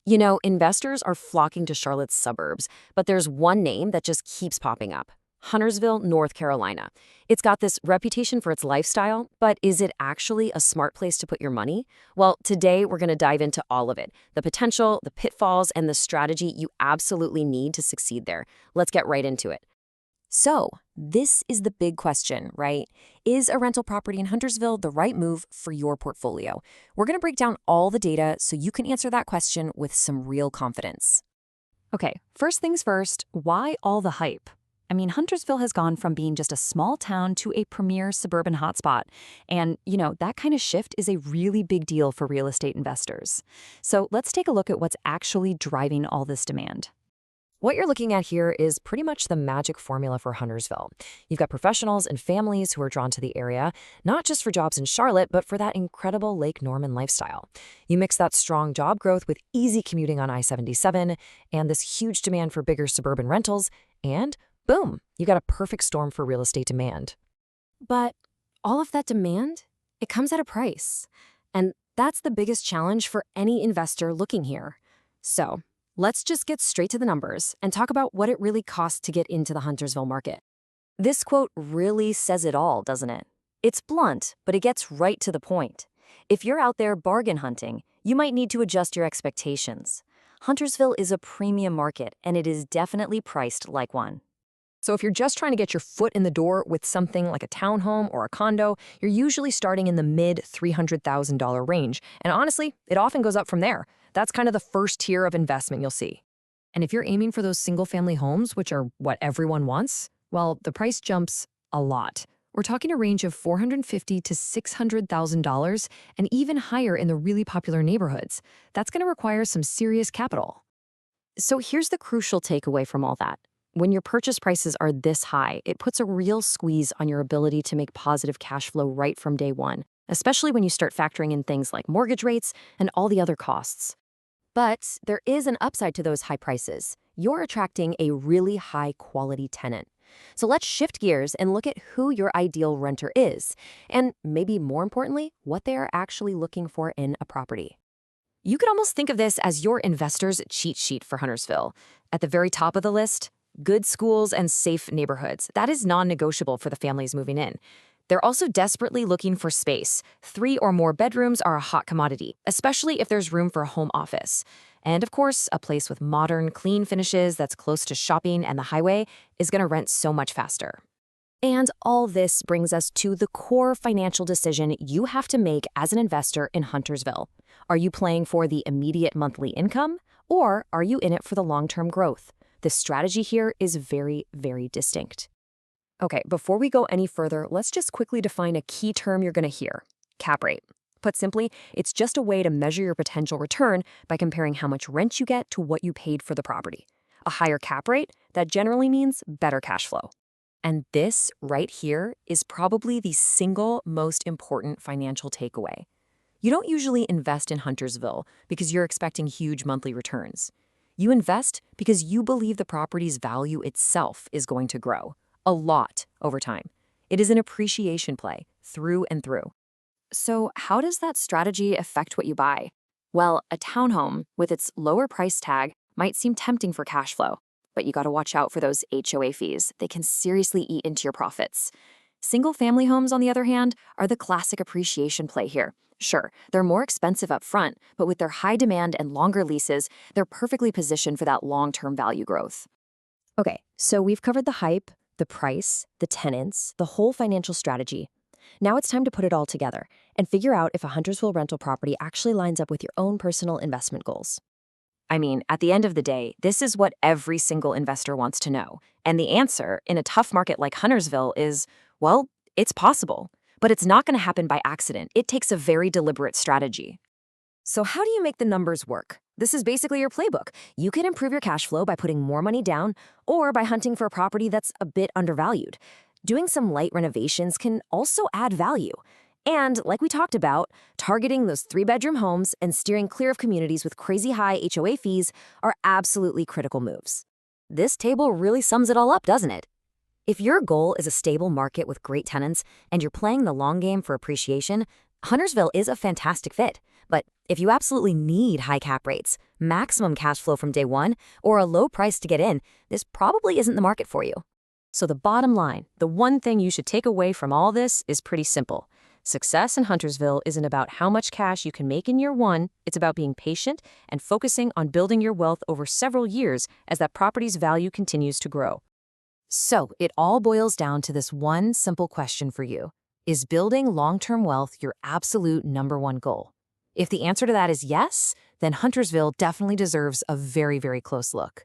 You know, investors are flocking to Charlotte's suburbs, but there's one name that just keeps popping up. Huntersville, North Carolina. It's got this reputation for its lifestyle, but is it actually a smart place to put your money? Well, today we're going to dive into all of it, the potential, the pitfalls, and the strategy you absolutely need to succeed there. Let's get right into it. So, this is the big question, right? Is a rental property in Huntersville the right move for your portfolio? We're going to break down all the data so you can answer that question with some real confidence. Okay, first things first, why all the hype? I mean, Huntersville has gone from being just a small town to a premier suburban hotspot. And, that kind of shift is a really big deal for real estate investors. So let's take a look at what's actually driving all this demand. What you're looking at here is pretty much the magic formula for Huntersville. You've got professionals and families who are drawn to the area, not just for jobs in Charlotte, but for that incredible Lake Norman lifestyle. You mix that strong job growth with easy commuting on I-77 and this huge demand for bigger suburban rentals, and boom, you got a perfect storm for real estate demand. But all of that demand, it comes at a price. And that's the biggest challenge for any investor looking here. So, let's just get straight to the numbers and talk about what it really costs to get into the Huntersville market. This quote really says it all, doesn't it? It's blunt, but it gets right to the point. If you're out there bargain hunting, you might need to adjust your expectations. Huntersville is a premium market, and it is definitely priced like one. So if you're just trying to get your foot in the door with something like a townhome or a condo, you're usually starting in the mid-$300,000 range. And honestly, it often goes up from there. That's kind of the first tier of investment you'll see. And if you're aiming for those single-family homes, which are what everyone wants, well, the price jumps a lot. We're talking a range of $450,000 to $600,000 and even higher in the really popular neighborhoods. That's going to require some serious capital. So here's the crucial takeaway from all that. When your purchase prices are this high, it puts a real squeeze on your ability to make positive cash flow right from day one, especially when you start factoring in things like mortgage rates and all the other costs. But there is an upside to those high prices. You're attracting a really high-quality tenant. So let's shift gears and look at who your ideal renter is, and maybe more importantly, what they are actually looking for in a property. You could almost think of this as your investor's cheat sheet for Huntersville. At the very top of the list, good schools and safe neighborhoods. That is non-negotiable for the families moving in. They're also desperately looking for space. 3 or more bedrooms are a hot commodity, especially if there's room for a home office. And of course, a place with modern, clean finishes that's close to shopping and the highway is going to rent so much faster. And all this brings us to the core financial decision you have to make as an investor in Huntersville. Are you playing for the immediate monthly income, or are you in it for the long-term growth? The strategy here is very, very distinct. Okay, before we go any further, let's just quickly define a key term you're going to hear: cap rate. Put simply, it's just a way to measure your potential return by comparing how much rent you get to what you paid for the property. A higher cap rate, that generally means better cash flow. And this right here is probably the single most important financial takeaway. You don't usually invest in Huntersville because you're expecting huge monthly returns. You invest because you believe the property's value itself is going to grow a lot over time. It is an appreciation play through and through. So how does that strategy affect what you buy? Well, a townhome with its lower price tag might seem tempting for cash flow, but you got to watch out for those HOA fees. They can seriously eat into your profits. Single-family homes, on the other hand, are the classic appreciation play here. Sure, they're more expensive up front, but with their high demand and longer leases, they're perfectly positioned for that long-term value growth. Okay, so we've covered the hype, the price, the tenants, the whole financial strategy. Now it's time to put it all together and figure out if a Huntersville rental property actually lines up with your own personal investment goals. I mean, at the end of the day, this is what every single investor wants to know. And the answer in a tough market like Huntersville is, well, it's possible. But it's not going to happen by accident. It takes a very deliberate strategy. So how do you make the numbers work? This is basically your playbook. You can improve your cash flow by putting more money down or by hunting for a property that's a bit undervalued. Doing some light renovations can also add value. And like we talked about, targeting those 3-bedroom homes and steering clear of communities with crazy high HOA fees are absolutely critical moves. This table really sums it all up, doesn't it? If your goal is a stable market with great tenants and you're playing the long game for appreciation, Huntersville is a fantastic fit. But If you absolutely need high cap rates, maximum cash flow from day one, or a low price to get in, this probably isn't the market for you. So the bottom line, the one thing you should take away from all this is pretty simple. Success in Huntersville isn't about how much cash you can make in year one. It's about being patient and focusing on building your wealth over several years as that property's value continues to grow. So it all boils down to this one simple question for you. Is building long-term wealth your absolute number one goal? If the answer to that is yes, then Huntersville definitely deserves a very, very close look.